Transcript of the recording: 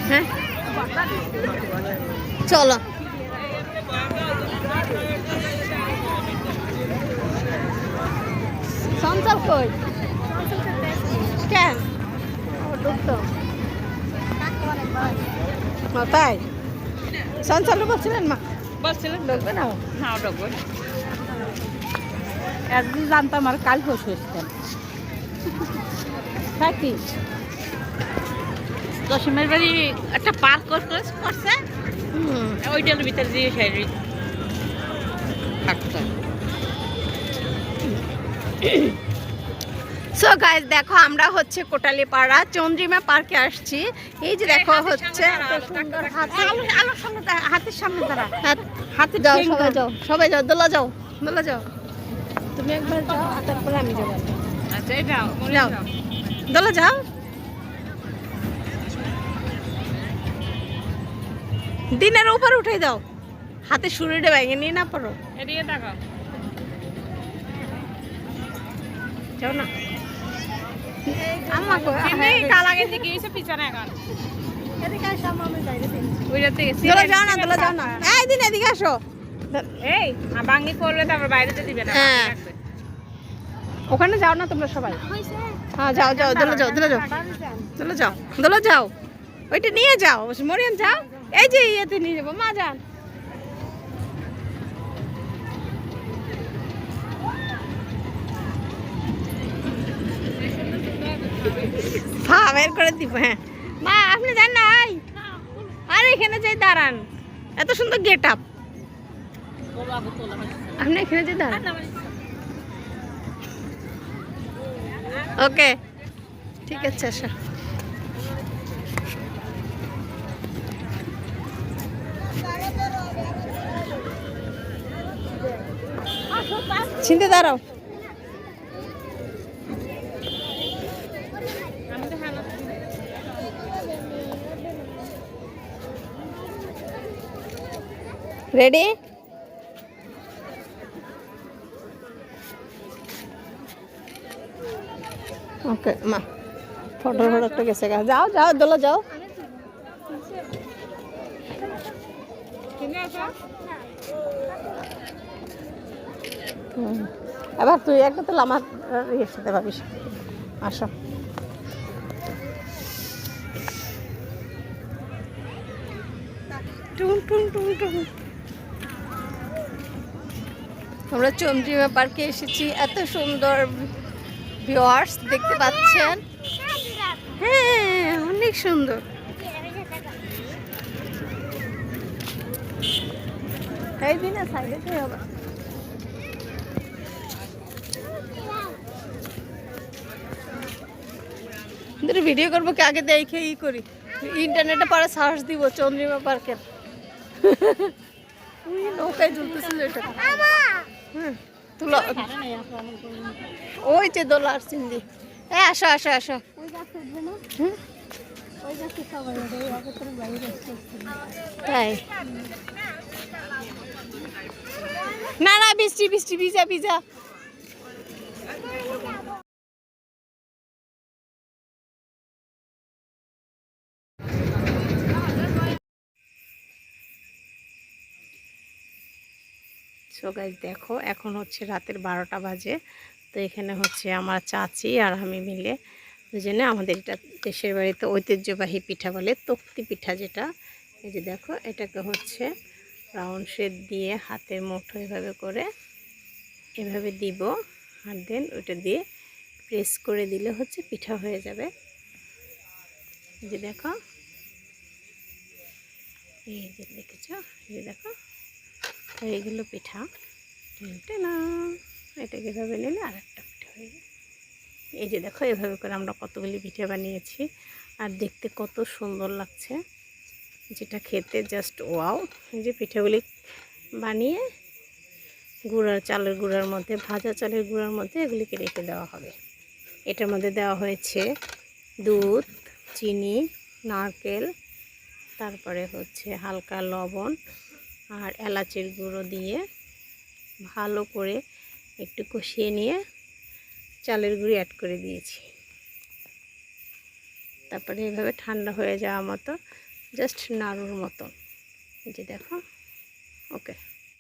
হ্যাঁ চলো চঞ্চল কই কেন ঢুকতো তাই চঞ্চল বলছিলেন মা বলছিলেন ঢুকবে না না ঢুকবে একদিন জানতাম আর কাল পরশু এসতেন থাকি দশমের বাড়ি একটা পার্ক করছে ওইটার ভিতরে দিয়ে সাইডে থাকতো। সো গাইস দেখো আমরা হচ্ছে কোটালীপাড়া চন্দ্রিমা পার্কে আসছি। এই যে দেখো হচ্ছে এত সুন্দর হাতি আলোর সামনে হাতের সামনে দাঁড়া হাতি যাও সবাই যাও সবাই যাও দোলা যাও দোলা যাও তুমি একবার যাও তারপরে আমি যাবো আচ্ছা এটা যাও দোলা যাও দিনের উপর উঠে দাও হাতে শুরুটা ভেঙে নিয়ে না পারো এদিকে তাকাও যাও না কালাগের দিকে এসে পিছনে এখন ওইটাতে দোলা যাও না দোলা যাও না এই দিন এদিকে আসো এই ভাঙি করলে তারপর বাইরেতে দিবে না হ্যাঁ ওখানে যাও না তোমরা সবাই হ্যাঁ যাও যাও দোলা যাও দোলা যাও দোলা যাও দোলা যাও ওইটা নিয়ে যাও মরিয়াম যাও এই যে ইয়েতে নিয়ে যাবো মা যান হ্যাঁ বের করে দিব হ্যাঁ মা আপনি যান নাই আর এখানে যাই দাঁড়ান এত সুন্দর গেট আপ আপনি এখানে যাই দাঁড়ান ওকে ঠিক আছে আসো চিনতে দাঁড়াও রেডি ওকে মা ফটো ফটো গেছে যাও যাও দোলা যাও এবার তুই একটা তো আমার ইয়ের সাথে ভাবিস আসো টুন টুন টুন টুন আমরা চন্দ্রিমা পার্কে এসেছি এত সুন্দর ভিউয়ার্স দেখতে পাচ্ছেন হ্যাঁ অনেক সুন্দর এই দিন সাইডে হবে ভিডিও করবো কি আগে দেখে ই করি ইন্টারনেটে পরে সার্চ দিব চন্দ্রিমা পার্কের নৌকায় ঝুলতেছিল এটা হ্যাঁ তুলো ওই যে দোলার সিন্দি এই আসো আসো আসো তাই না না বৃষ্টি বৃষ্টি ভিজা ভিজা সো গাইস দেখো এখন হচ্ছে রাতের 12টা বাজে তো এখানে হচ্ছে আমার চাচি আর আমি মিলে দুজনে আমাদের এটা দেশের বাড়িতে ঐতিহ্যবাহী পিঠা বলে তক্তি পিঠা যেটা এই যে দেখো এটাকে হচ্ছে রাউন্ড শেপ দিয়ে হাতের মুঠো এভাবে করে এভাবে দিব আর দেন ওইটা দিয়ে প্রেস করে দিলে হচ্ছে পিঠা হয়ে যাবে এই যে দেখো এই যে দেখেছো এই যে দেখো এইগুলো পিঠা না এটাকে এভাবে নিলে আর একটা পিঠা হয়ে যায় এই যে দেখো এভাবে করে আমরা কতগুলি পিঠে বানিয়েছি আর দেখতে কত সুন্দর লাগছে যেটা খেতে জাস্ট ওয়াও এই যে পিঠাগুলি বানিয়ে গুঁড়ার চালের গুঁড়ার মধ্যে ভাজা চালের গুঁড়ার মধ্যে এগুলিকে রেখে দেওয়া হবে এটার মধ্যে দেওয়া হয়েছে দুধ চিনি নারকেল তারপরে হচ্ছে হালকা লবণ আর এলাচের গুঁড়ো দিয়ে ভালো করে একটু কষিয়ে নিয়ে চালের গুঁড়ি অ্যাড করে দিয়েছি। তারপরে এভাবে ঠান্ডা হয়ে যাওয়া মতো জাস্ট নাড়ুর মতো, এই যে দেখো। ওকে।